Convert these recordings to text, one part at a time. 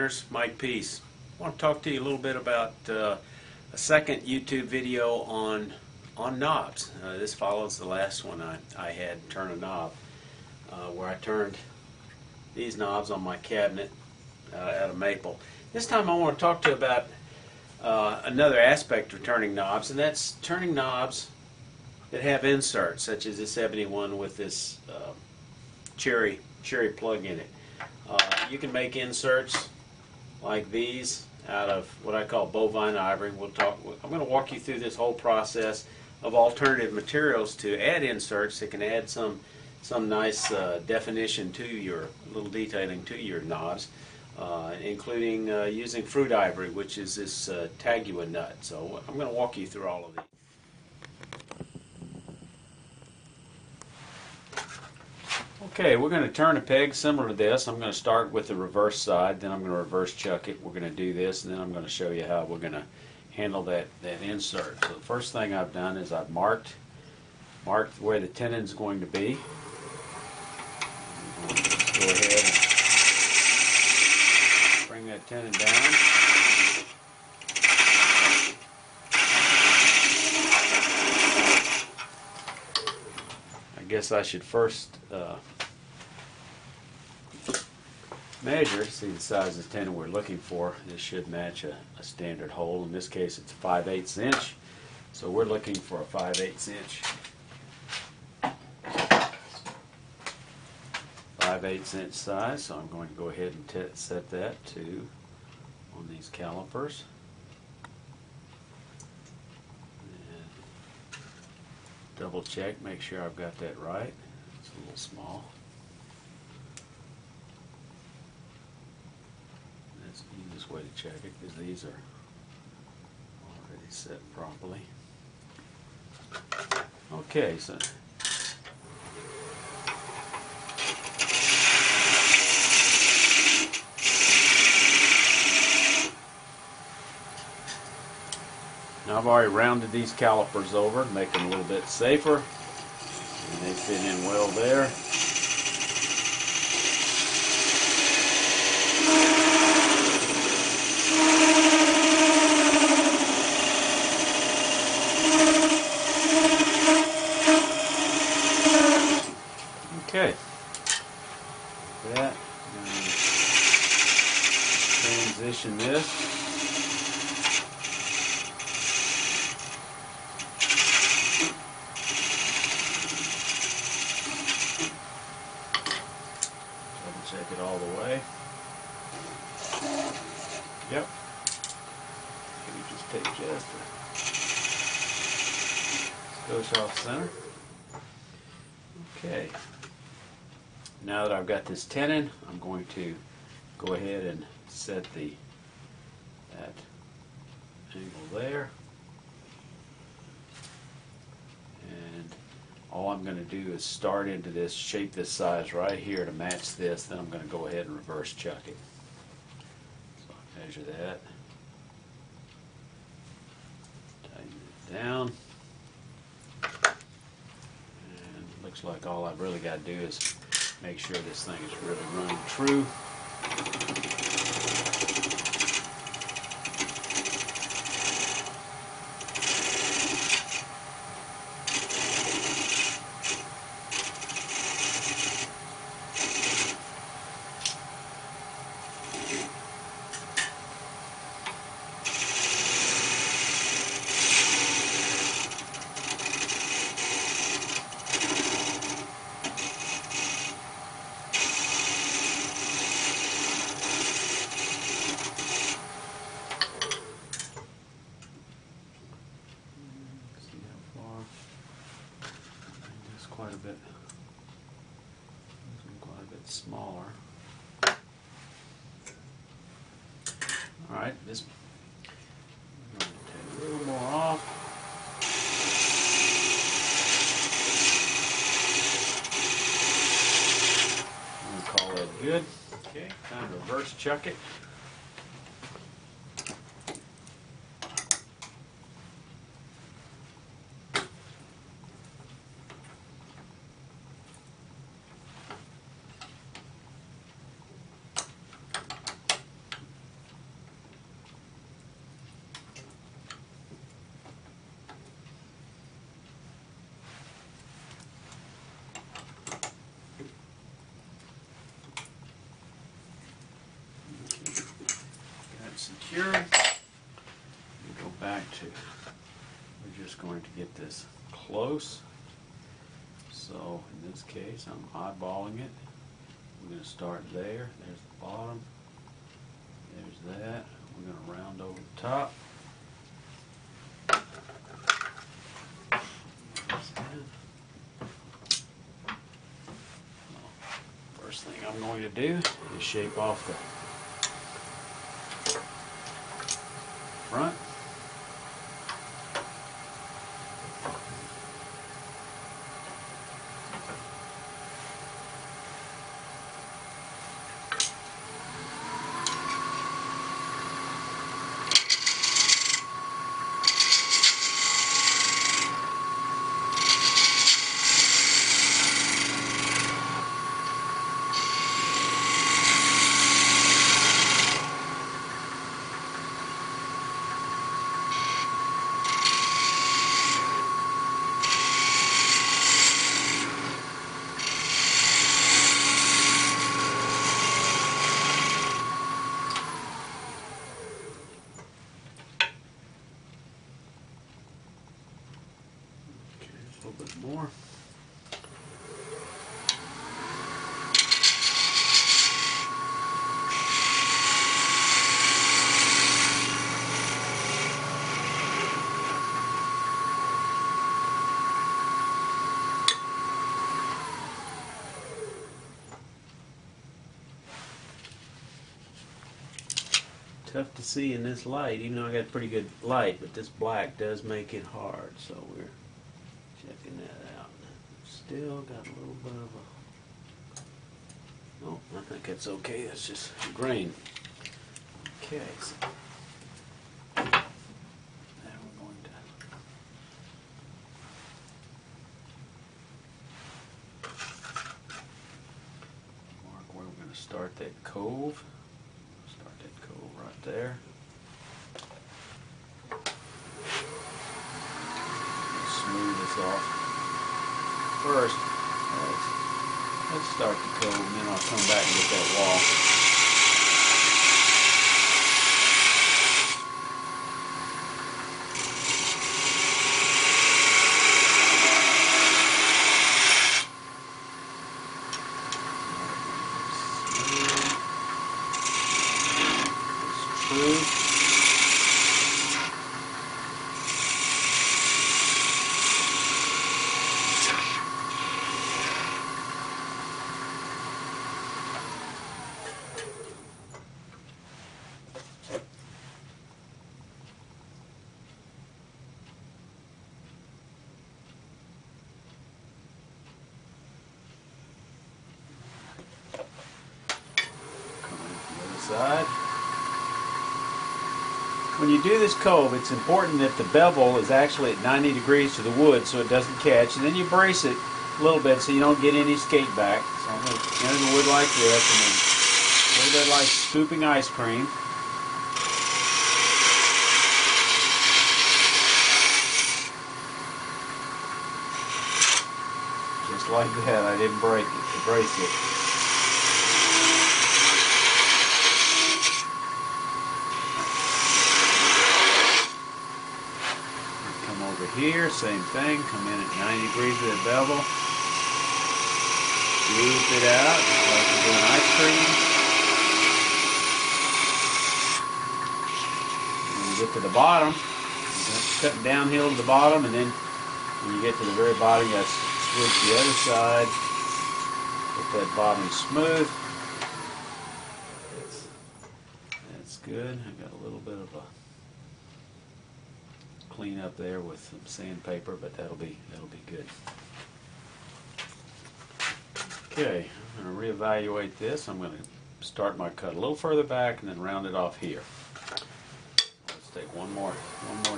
Woodturners, Mike Peace. I want to talk to you a little bit about a second YouTube video on knobs. This follows the last one I had, Turn a Knob, where I turned these knobs on my cabinet out of maple. This time I want to talk to you about another aspect of turning knobs, and that's turning knobs that have inserts, such as this ebony one with this cherry plug in it. You can make inserts like these out of what I call bovine ivory. I'm going to walk you through this whole process of alternative materials to add inserts that can add some nice definition to your little detailing to your knobs, including using fruit ivory, which is this Tagua nut. So I'm going to walk you through all of these. Okay, we're going to turn a peg similar to this. I'm going to start with the reverse side, then I'm going to reverse chuck it. We're going to do this, and then I'm going to show you how we're going to handle that insert. So the first thing I've done is I've marked where the tenon is going to be. Let's go ahead and bring that tenon down. I guess I should first measure, see the size of the tenon we're looking for. This should match a standard hole. In this case it's a 5/8 inch, so we're looking for a 5/8 inch. 5/8 inch size, so I'm going to go ahead and set that to on these calipers. And double check, make sure I've got that right. It's a little small. That's the easiest way to check it, because these are already set properly. Okay, so now I've already rounded these calipers over to make them a little bit safer, and they fit in well there. Okay, that, transition this. Check it all the way. Yep. Maybe just take just a skosh off center. Okay. Now that I've got this tenon, I'm going to go ahead and set that angle there. And all I'm going to do is start into this, shape this size right here to match this, then I'm going to go ahead and reverse chuck it. So I measure that, tighten it down, and it looks like all I've really got to do is make sure this thing is really running true. Quite a bit smaller. All right, this I'm going to take a little more off. I'm going to call that good. Okay, time to reverse chuck it. secured. We go back to, we're just going to get this close. So in this case, I'm eyeballing it. We're going to start there. There's the bottom. There's that. We're going to round over the top. First thing I'm going to do is shape off the front. A little bit more. Tough to see in this light, even though I got pretty good light, but this black does make it hard, so we're checking that out. Still got a little bit of a... Oh, I think that's okay. That's just grain. Okay, so now we're going to mark where we're going to start that cove. Start that cove right there. Smooth this off. First, let's start the cove, and then I'll come back and get that wall. Smooth. It's true. Side. When you do this cove, it's important that the bevel is actually at 90 degrees to the wood so it doesn't catch, and then you brace it a little bit so you don't get any skate back. So I'm going to enter the wood like this, and then a little bit like scooping ice cream. Just like that. I didn't break it, brace it. Here, same thing, come in at 90 degrees with the bevel, scoop it out, just like you're doing ice cream. When you get to the bottom, you're cutting downhill to the bottom, and then when you get to the very bottom, you have to switch the other side, get that bottom smooth. That's good. I got a little bit of a clean up there with some sandpaper, but that'll be good. Okay, I'm going to reevaluate this. I'm going to start my cut a little further back and then round it off here. Let's take one more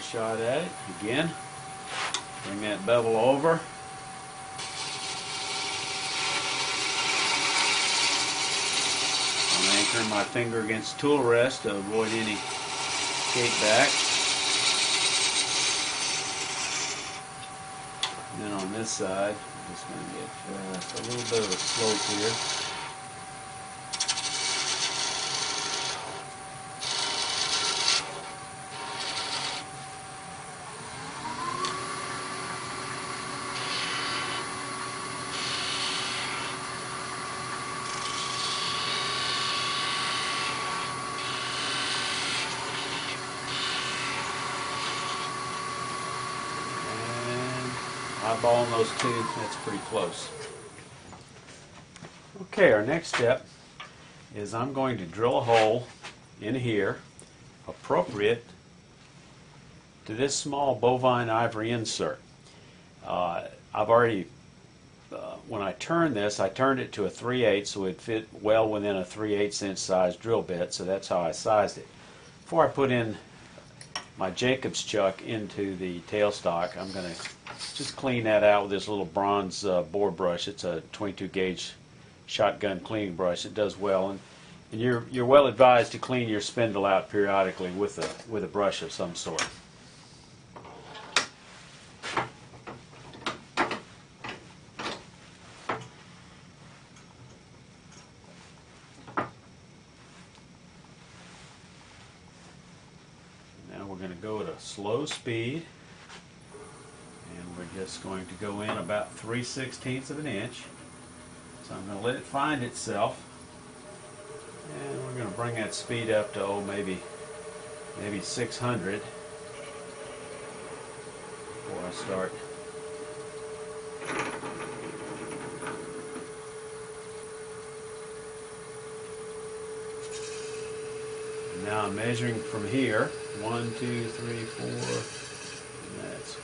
shot at it again. Bring that bevel over. I'm anchoring my finger against the tool rest to avoid any skate back. And then on this side, I'm just going to get a little bit of a slope here. eyeballing those two, that's pretty close. Okay, our next step is I'm going to drill a hole in here appropriate to this small bovine ivory insert. I've already, when I turned this, I turned it to a 3/8 so it fit well within a 3/8 inch size drill bit, so that's how I sized it. Before I put in my Jacob's chuck into the tailstock, I'm going to just clean that out with this little bronze bore brush. It's a 22 gauge shotgun cleaning brush. It does well, and you're well advised to clean your spindle out periodically with a brush of some sort. Now we're going to go at a slow speed, and we're just going to go in about 3/16 of an inch. So I'm going to let it find itself, and we're going to bring that speed up to maybe 600 before I start. Now I'm measuring from here. 1, 2, 3, 4.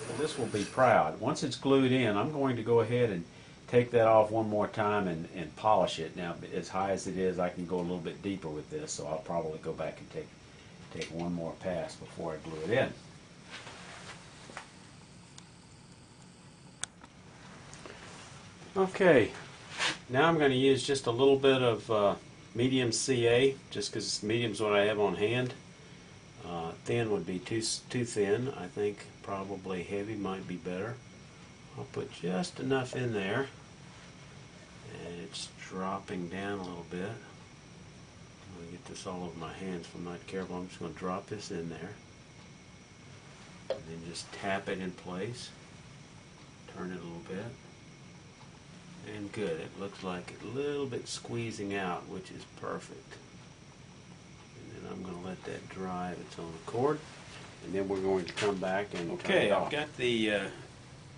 Well, this will be proud. Once it's glued in, I'm going to go ahead and take that off one more time and polish it. Now, as high as it is, I can go a little bit deeper with this, so I'll probably go back and take one more pass before I glue it in. Okay, now I'm going to use just a little bit of medium CA, just because medium's what I have on hand. Thin would be too thin. I think probably heavy might be better. I'll put just enough in there, and it's dropping down a little bit. I'm going to get this all over my hands if I'm not careful. I'm just going to drop this in there, and then just tap it in place, turn it a little bit, and good. It looks like a little bit squeezing out, which is perfect. And then I'm going to let that dry of its own accord, and then we're going to come back and okay, I've got the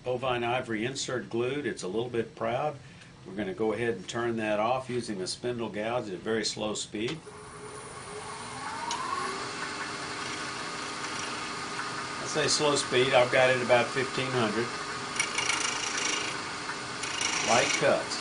bovine ivory insert glued. It's a little bit proud. We're going to go ahead and turn that off using a spindle gouge at a very slow speed. I say slow speed. I've got it about 1500. Light cuts.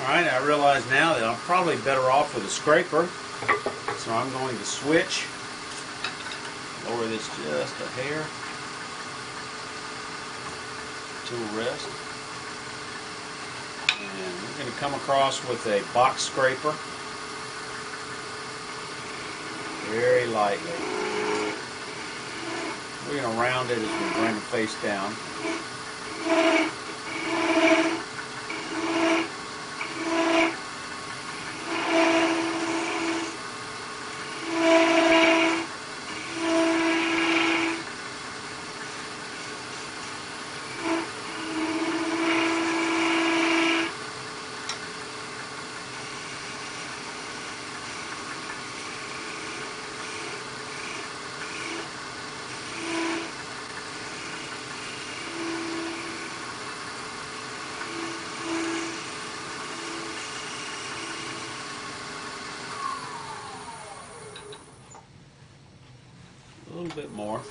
Alright, I realize now that I'm probably better off with a scraper, so I'm going to switch, lower this just a hair, tool rest, and we're going to come across with a box scraper, very lightly. We're going to round it as we bring it face down. A little bit more.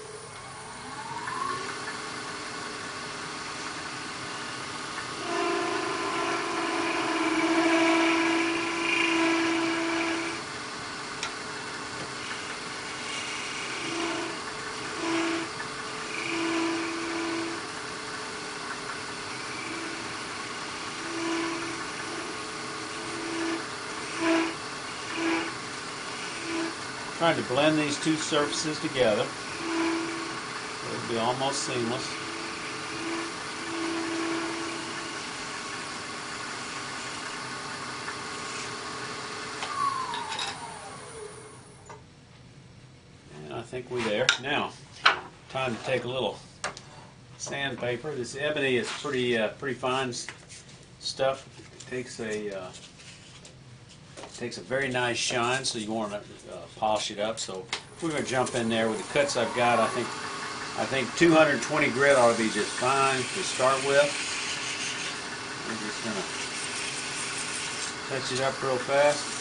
Trying to blend these two surfaces together. It'll be almost seamless. think we're there. Now, time to take a little sandpaper. This ebony is pretty fine stuff. It takes a very nice shine, so you want to polish it up. So we're going to jump in there with the cuts I've got. I think 220 grit ought to be just fine to start with. I'm just going to touch it up real fast.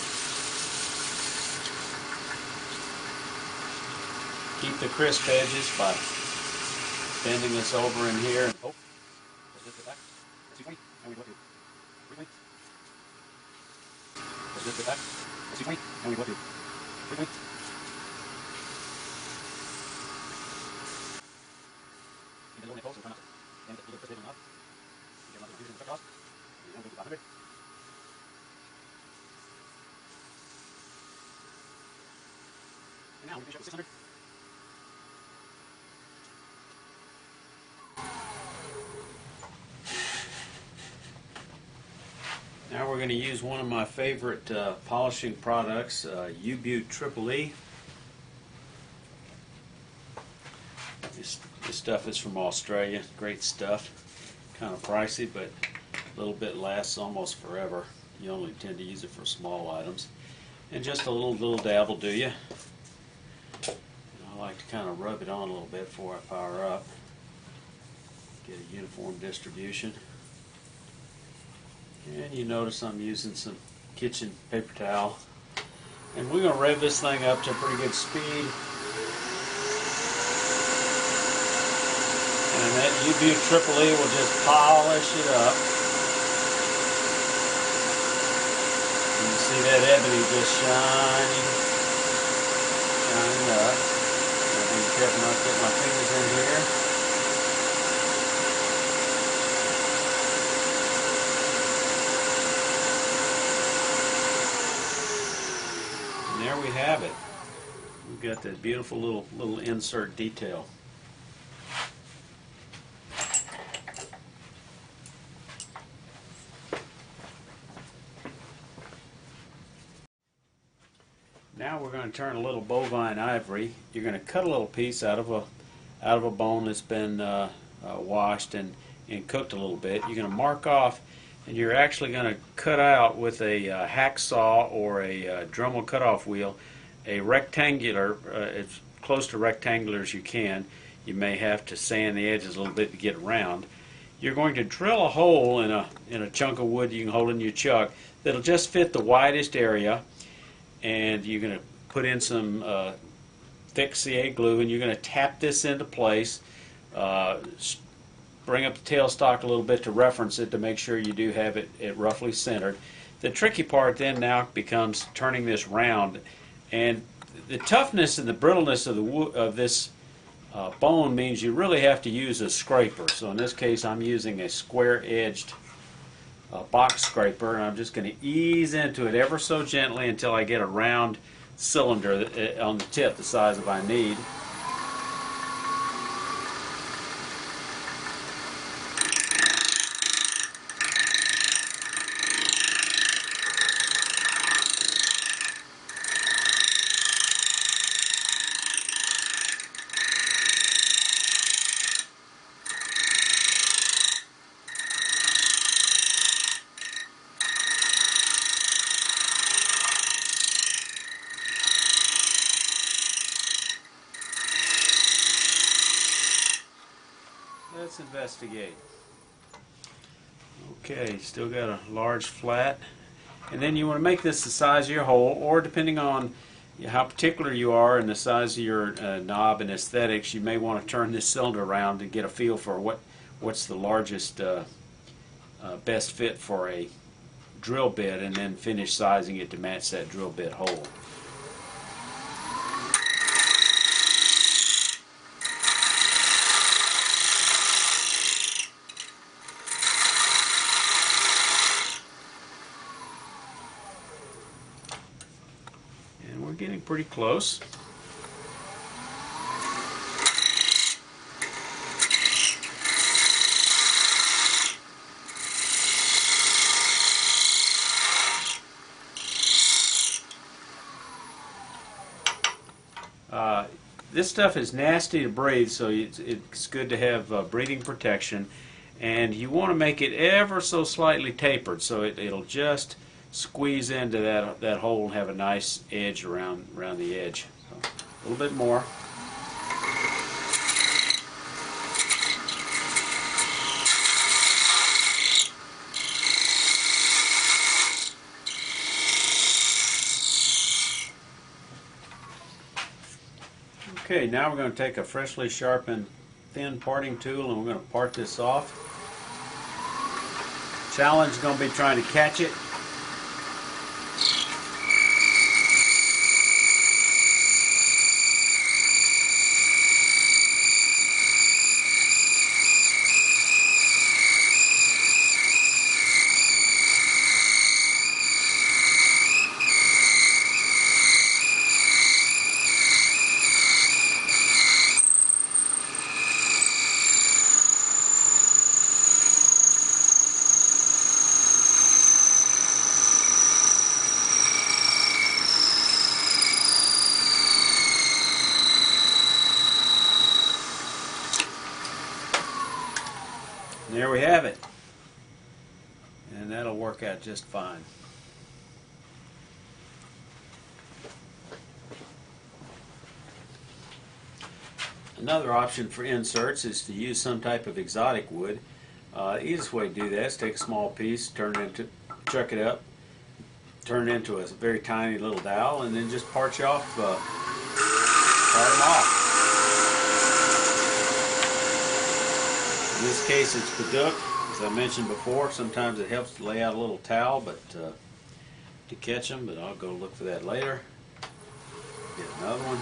Keep the crisp edges by bending this over in here. Oh, lift it back. And we look at lift it back. And we look at now we finish up with 600. Now we're going to use one of my favorite polishing products, U-Butte Triple E. This stuff is from Australia. Great stuff. Kind of pricey, but a little bit lasts almost forever. You only tend to use it for small items. And just a little dab will do you. And I like to kind of rub it on a little bit before I power up. Get a uniform distribution. And you notice I'm using some kitchen paper towel. And we're going to rev this thing up to a pretty good speed. And that U-Butte Triple E will just polish it up. And you see that ebony just shining up. I'll be careful not to get my fingers in here. And there we have it. We've got that beautiful little insert detail. Now we're going to turn a little bovine ivory. You're going to cut a little piece out of a bone that's been washed and cooked a little bit. You're going to mark off, and you're actually going to cut out with a hacksaw or a Dremel cutoff wheel a rectangular, as close to rectangular as you can. You may have to sand the edges a little bit to get around. You're going to drill a hole in a chunk of wood you can hold in your chuck that'll just fit the widest area. And you're going to put in some thick CA glue, and you're going to tap this into place. Bring up the tailstock a little bit to reference it to make sure you do have it roughly centered. The tricky part then now becomes turning this round, and the toughness and the brittleness of this bone means you really have to use a scraper. So in this case, I'm using a square-edged box scraper, and I'm just going to ease into it ever so gently until I get a round cylinder on the tip the size of I need. Let's investigate. Okay, still got a large flat. And then you want to make this the size of your hole, or depending on how particular you are and the size of your knob and aesthetics, you may want to turn this cylinder around to get a feel for what's the largest best fit for a drill bit, and then finish sizing it to match that drill bit hole. We're getting pretty close. this stuff is nasty to breathe, so it's good to have breathing protection. And you want to make it ever so slightly tapered, so it'll just squeeze into that hole and have a nice edge around the edge. So, a little bit more. Okay, now we're going to take a freshly sharpened thin parting tool and we're going to part this off. Challenge is going to be trying to catch it. And there we have it. And that'll work out just fine. Another option for inserts is to use some type of exotic wood. The easiest way to do that is take a small piece, chuck it up, turn it into a very tiny little dowel, and then just part them off. In this case it's Paduk, as I mentioned before. Sometimes it helps to lay out a little towel to catch them, but I'll go look for that later. Get another one.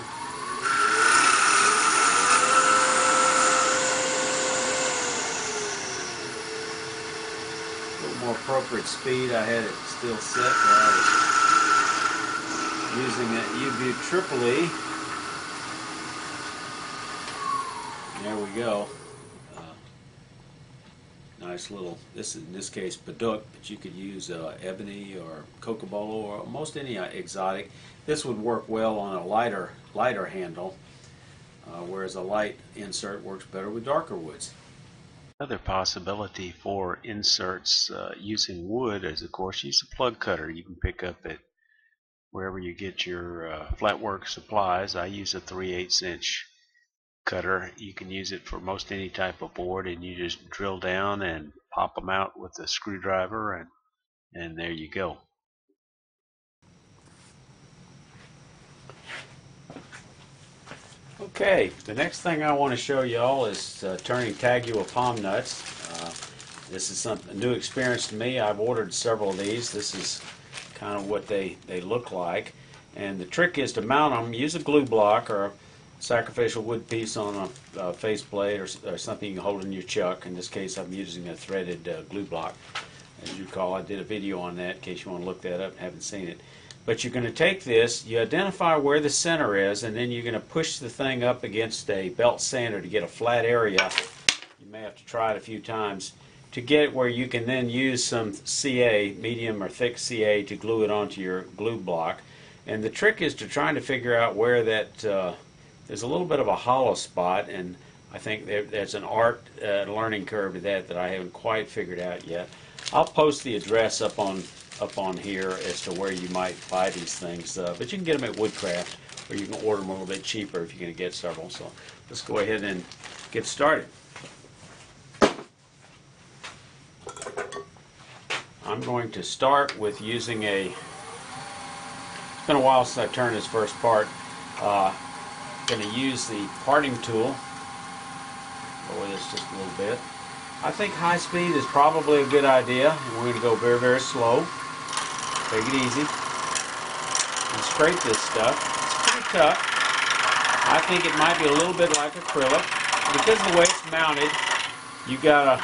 A little more appropriate speed. I had it still set while I was using that U-View Triple E. There we go. Nice little, in this case Paduk, but you could use ebony or cocobolo or almost any exotic. This would work well on a lighter handle, whereas a light insert works better with darker woods. Another possibility for inserts using wood is, of course, use a plug cutter. You can pick up at wherever you get your flatwork supplies. I use a 3/8 inch cutter. You can use it for most any type of board, and you just drill down and pop them out with a screwdriver, and there you go. Okay, the next thing I want to show y'all is turning Tagua Palm nuts. This is a new experience to me. I've ordered several of these. This is kind of what they look like, and the trick is to mount them. Use a glue block or a sacrificial wood piece on a faceplate or something you can hold in your chuck. In this case I'm using a threaded glue block. As you recall, I did a video on that in case you want to look that up and haven't seen it. But you're going to take this, you identify where the center is, and then you're going to push the thing up against a belt sander to get a flat area. You may have to try it a few times to get it where you can then use some CA, medium or thick CA, to glue it onto your glue block. And the trick is to trying to figure out where that there's a little bit of a hollow spot, and I think there's an art learning curve to that I haven't quite figured out yet. I'll post the address up on here as to where you might buy these things, but you can get them at Woodcraft, or you can order them a little bit cheaper if you're going to get several. So let's go ahead and get started. I'm going to start with using it's been a while since I turned this first part. Going to use the parting tool. Lower this just a little bit. I think high speed is probably a good idea, and we're going to go very, very slow. Take it easy and scrape this stuff. It's pretty tough. I think it might be a little bit like acrylic. Because of the way it's mounted, you got to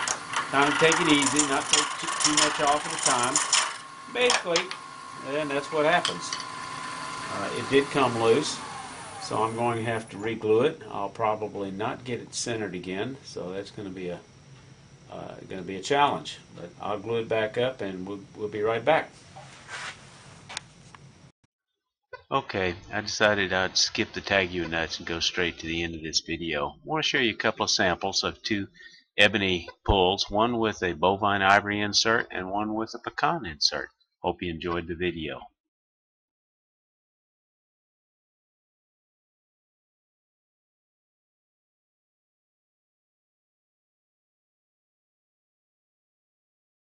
kind of take it easy, not take too much off at a time. Basically, and that's what happens. It did come loose, so I'm going to have to re-glue it. I'll probably not get it centered again, so that's going to be a challenge. But I'll glue it back up, and we'll be right back. Okay, I decided I'd skip the Tagua nuts and go straight to the end of this video. I want to show you a couple of samples of two ebony pulls, one with a bovine ivory insert and one with a pecan insert. Hope you enjoyed the video.